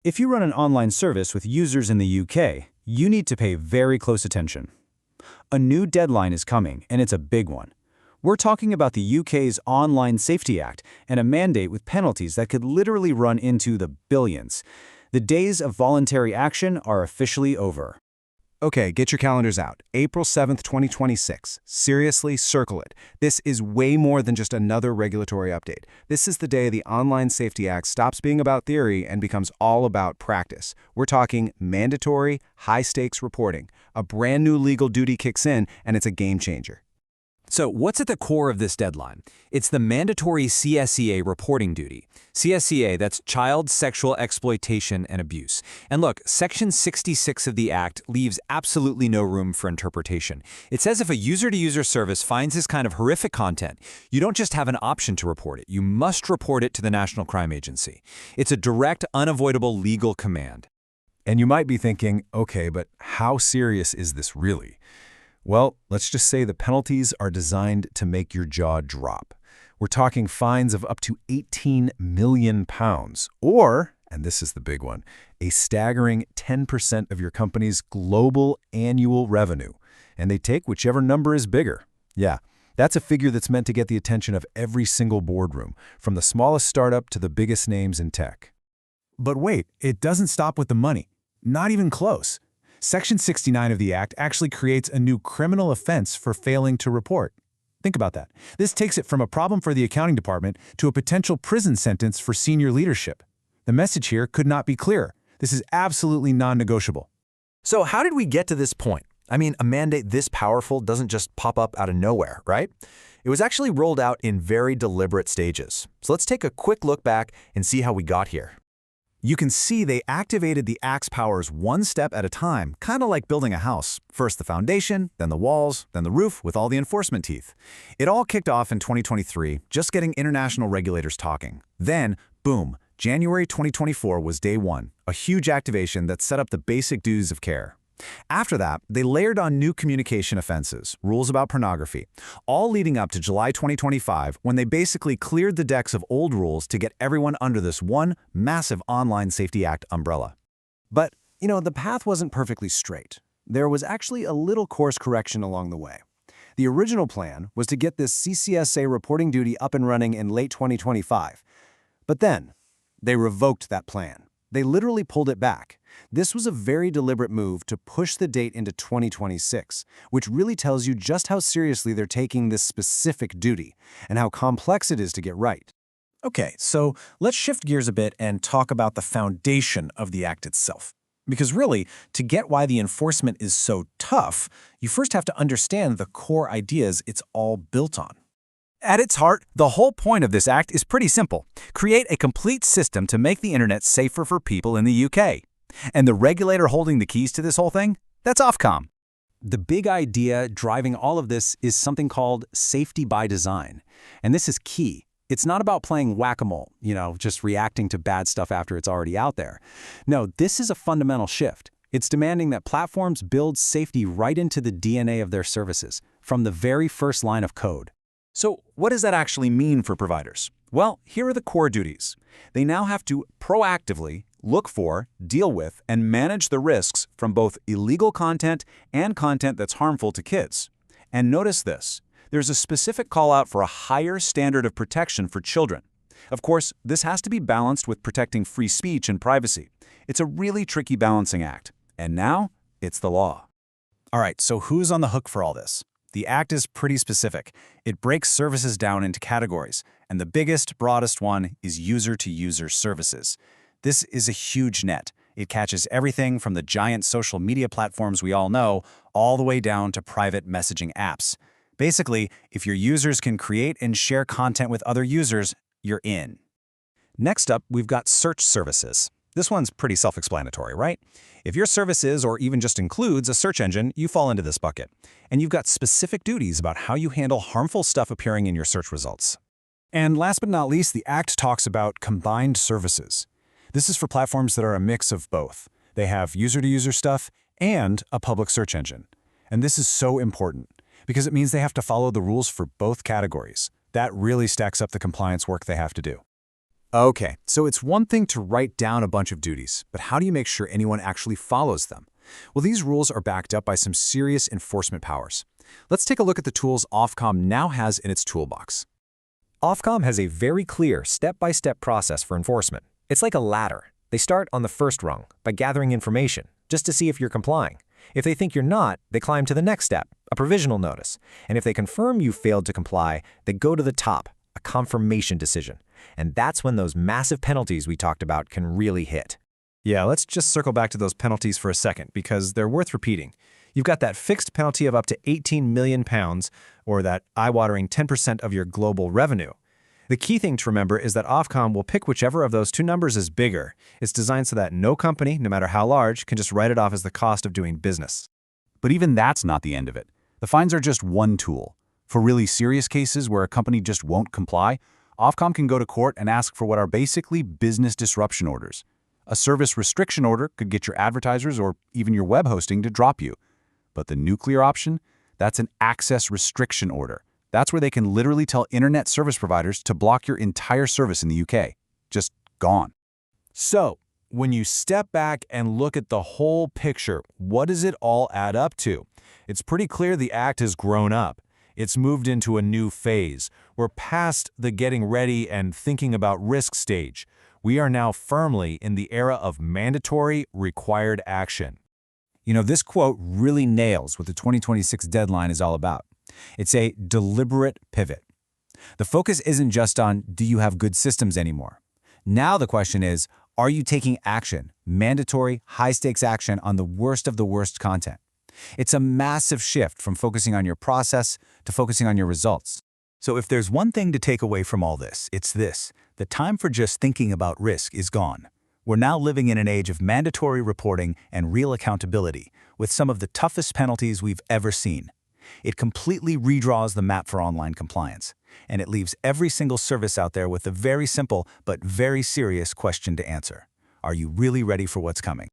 If you run an online service with users in the UK, you need to pay very close attention. A new deadline is coming, and it's a big one. We're talking about the UK's Online Safety Act and a mandate with penalties that could literally run into the billions. The days of voluntary action are officially over. Okay, get your calendars out. April 7th, 2026. Seriously, circle it. This is way more than just another regulatory update. This is the day the Online Safety Act stops being about theory and becomes all about practice. We're talking mandatory, high-stakes reporting. A brand new legal duty kicks in, and it's a game changer. So what's at the core of this deadline? It's the mandatory CSEA reporting duty. CSEA, that's Child Sexual Exploitation and Abuse. And look, Section 66 of the Act leaves absolutely no room for interpretation. It says if a user-to-user service finds this kind of horrific content, you don't just have an option to report it, you must report it to the National Crime Agency. It's a direct, unavoidable legal command. And you might be thinking, okay, but how serious is this really? Well, let's just say the penalties are designed to make your jaw drop. We're talking fines of up to £18 million, or, and this is the big one, a staggering 10% of your company's global annual revenue. And they take whichever number is bigger. Yeah, that's a figure that's meant to get the attention of every single boardroom, from the smallest startup to the biggest names in tech. But wait, it doesn't stop with the money. Not even close. Section 69 of the Act actually creates a new criminal offense for failing to report. Think about that. This takes it from a problem for the accounting department to a potential prison sentence for senior leadership. The message here could not be clearer. This is absolutely non-negotiable. So how did we get to this point? I mean, a mandate this powerful doesn't just pop up out of nowhere, right? It was actually rolled out in very deliberate stages. So let's take a quick look back and see how we got here. You can see they activated the Act's powers one step at a time, kind of like building a house. First the foundation, then the walls, then the roof with all the enforcement teeth. It all kicked off in 2023, just getting international regulators talking. Then, boom, January 2024 was day one, a huge activation that set up the basic duties of care. After that, they layered on new communication offenses, rules about pornography, all leading up to July 2025 when they basically cleared the decks of old rules to get everyone under this one massive Online Safety Act umbrella. But, the path wasn't perfectly straight. There was actually a little course correction along the way. The original plan was to get this CCSA reporting duty up and running in late 2025. But then, they revoked that plan. They literally pulled it back. This was a very deliberate move to push the date into 2026, which really tells you just how seriously they're taking this specific duty and how complex it is to get right. Okay, so let's shift gears a bit and talk about the foundation of the Act itself. Because really, to get why the enforcement is so tough, you first have to understand the core ideas it's all built on. At its heart, the whole point of this act is pretty simple. Create a complete system to make the internet safer for people in the UK. And the regulator holding the keys to this whole thing? That's Ofcom. The big idea driving all of this is something called safety by design. And this is key. It's not about playing whack-a-mole, just reacting to bad stuff after it's already out there. No, this is a fundamental shift. It's demanding that platforms build safety right into the DNA of their services, from the very first line of code. So what does that actually mean for providers? Well, here are the core duties. They now have to proactively look for, deal with, and manage the risks from both illegal content and content that's harmful to kids. And notice this. There's a specific call out for a higher standard of protection for children. Of course, this has to be balanced with protecting free speech and privacy. It's a really tricky balancing act. And now, it's the law. All right, so who's on the hook for all this? The Act is pretty specific. It breaks services down into categories, and the biggest, broadest one is user-to-user services. This is a huge net. It catches everything from the giant social media platforms we all know, all the way down to private messaging apps. Basically, if your users can create and share content with other users, you're in. Next up, we've got search services. This one's pretty self-explanatory, right? If your service is, or even just includes, a search engine, you fall into this bucket. And you've got specific duties about how you handle harmful stuff appearing in your search results. And last but not least, the Act talks about combined services. This is for platforms that are a mix of both. They have user-to-user stuff and a public search engine. And this is so important because it means they have to follow the rules for both categories. That really stacks up the compliance work they have to do. Okay, so it's one thing to write down a bunch of duties, but how do you make sure anyone actually follows them? Well, these rules are backed up by some serious enforcement powers. Let's take a look at the tools Ofcom now has in its toolbox. Ofcom has a very clear step-by-step process for enforcement. It's like a ladder. They start on the first rung by gathering information, just to see if you're complying. If they think you're not, they climb to the next step, a provisional notice. And if they confirm you failed to comply, they go to the top, a confirmation decision. And that's when those massive penalties we talked about can really hit. Yeah, let's just circle back to those penalties for a second, because they're worth repeating. You've got that fixed penalty of up to £18 million, or that eye-watering 10% of your global revenue. The key thing to remember is that Ofcom will pick whichever of those two numbers is bigger. It's designed so that no company, no matter how large, can just write it off as the cost of doing business. But even that's not the end of it. The fines are just one tool. For really serious cases where a company just won't comply, Ofcom can go to court and ask for what are basically business disruption orders. A service restriction order could get your advertisers or even your web hosting to drop you. But the nuclear option? That's an access restriction order. That's where they can literally tell internet service providers to block your entire service in the UK. Just gone. So, when you step back and look at the whole picture, what does it all add up to? It's pretty clear the Act has grown up. It's moved into a new phase. We're past the getting ready and thinking about risk stage. We are now firmly in the era of mandatory required action. You know, this quote really nails what the 2026 deadline is all about. It's a deliberate pivot. The focus isn't just on, do you have good systems anymore? Now the question is, are you taking action, mandatory, high-stakes action on the worst of the worst content? It's a massive shift from focusing on your process to focusing on your results. So if there's one thing to take away from all this, it's this: the time for just thinking about risk is gone. We're now living in an age of mandatory reporting and real accountability, with some of the toughest penalties we've ever seen. It completely redraws the map for online compliance, and it leaves every single service out there with a very simple but very serious question to answer. Are you really ready for what's coming?